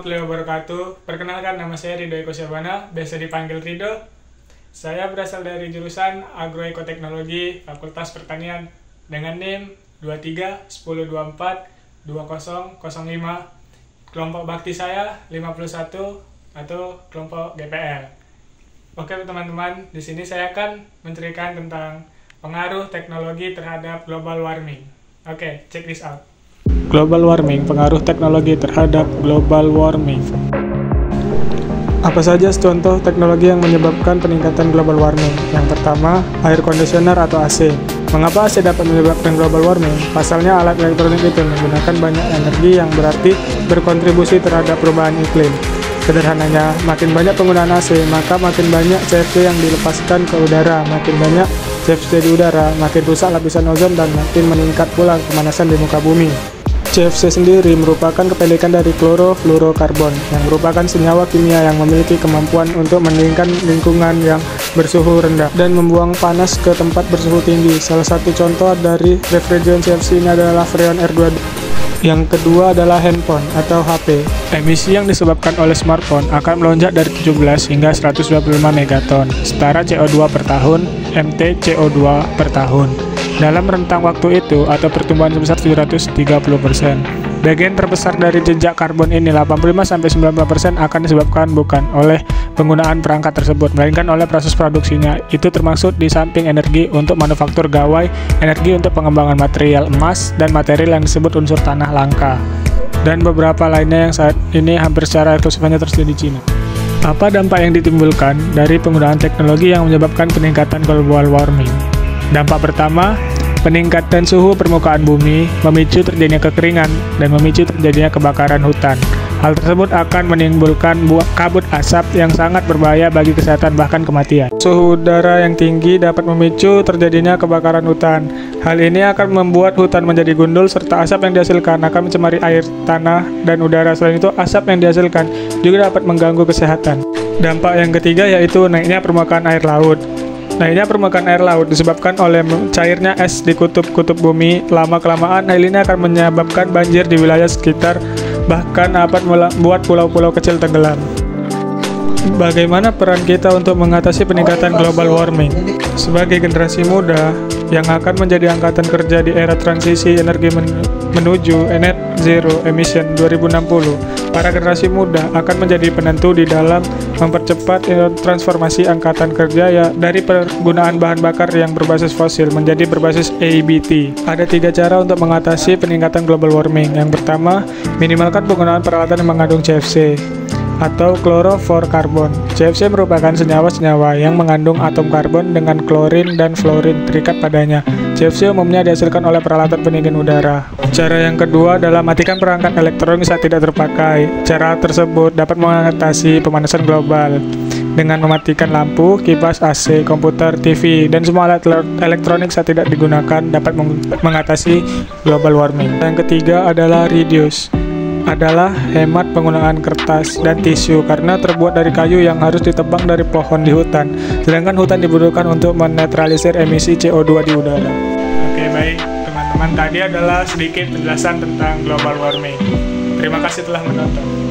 warahmatullahi wabarakatuh. Perkenalkan, nama saya Ridho Eko Syabana, biasa dipanggil Ridho. Saya berasal dari jurusan Agroekoteknologi Fakultas Pertanian dengan NIM 2310242005. Kelompok bakti saya 51 atau kelompok GPL. Oke teman-teman, di sini saya akan menceritakan tentang pengaruh teknologi terhadap global warming. Oke, check this out. Global warming, pengaruh teknologi terhadap global warming. Apa saja contoh teknologi yang menyebabkan peningkatan global warming? Yang pertama, air conditioner atau AC. Mengapa AC dapat menyebabkan global warming? Pasalnya alat elektronik itu menggunakan banyak energi yang berarti berkontribusi terhadap perubahan iklim. Sederhananya, makin banyak penggunaan AC, maka makin banyak CFC yang dilepaskan ke udara. Makin banyak CFC di udara, makin rusak lapisan ozon dan makin meningkat pula pemanasan di muka bumi. CFC sendiri merupakan kepelikan dari klorofluorokarbon, yang merupakan senyawa kimia yang memiliki kemampuan untuk meningkatkan lingkungan yang bersuhu rendah dan membuang panas ke tempat bersuhu tinggi. Salah satu contoh dari refrigerant CFC ini adalah Freon R2. Yang kedua adalah handphone atau HP. Emisi yang disebabkan oleh smartphone akan melonjak dari 17 hingga 125 megaton, setara CO2 per tahun, MT CO2 per tahun. Dalam rentang waktu itu, atau pertumbuhan sebesar 730%. Bagian terbesar dari jejak karbon ini, 85-90%, akan disebabkan bukan oleh penggunaan perangkat tersebut, melainkan oleh proses produksinya. Itu termasuk di samping energi untuk manufaktur gawai, energi untuk pengembangan material emas, dan material yang disebut unsur tanah langka. Dan beberapa lainnya yang saat ini hampir secara eksklusif hanya tersedia di Cina. Apa dampak yang ditimbulkan dari penggunaan teknologi yang menyebabkan peningkatan global warming? Dampak pertama, peningkatan suhu permukaan bumi memicu terjadinya kekeringan dan memicu terjadinya kebakaran hutan. Hal tersebut akan menimbulkan kabut asap yang sangat berbahaya bagi kesehatan bahkan kematian. Suhu udara yang tinggi dapat memicu terjadinya kebakaran hutan. Hal ini akan membuat hutan menjadi gundul serta asap yang dihasilkan akan mencemari air, tanah, dan udara. Selain itu, asap yang dihasilkan juga dapat mengganggu kesehatan. Dampak yang ketiga yaitu naiknya permukaan air laut. Naiknya permukaan air laut disebabkan oleh cairnya es di kutub-kutub bumi. Lama-kelamaan hal ini akan menyebabkan banjir di wilayah sekitar, bahkan dapat membuat pulau-pulau kecil tenggelam. Bagaimana peran kita untuk mengatasi peningkatan global warming? Sebagai generasi muda yang akan menjadi angkatan kerja di era transisi energi menuju net zero emission 2060, para generasi muda akan menjadi penentu di dalam mempercepat transformasi angkatan kerja dari penggunaan bahan bakar yang berbasis fosil menjadi berbasis ABT. Ada 3 cara untuk mengatasi peningkatan global warming. Yang pertama, minimalkan penggunaan peralatan yang mengandung CFC atau klorofluorokarbon. CFC merupakan senyawa-senyawa yang mengandung atom karbon dengan klorin dan fluorin terikat padanya. CFC umumnya dihasilkan oleh peralatan pendingin udara. Cara yang kedua adalah matikan perangkat elektronik saat tidak terpakai. Cara tersebut dapat mengatasi pemanasan global dengan mematikan lampu, kipas, AC, komputer, TV, dan semua alat elektronik saat tidak digunakan dapat mengatasi global warming. Yang ketiga adalah reduce. Adalah hemat penggunaan kertas dan tisu karena terbuat dari kayu yang harus ditebang dari pohon di hutan, sedangkan hutan dibutuhkan untuk menetralisir emisi CO2 di udara. Oke, baik teman-teman, tadi adalah sedikit penjelasan tentang global warming. Terima kasih telah menonton.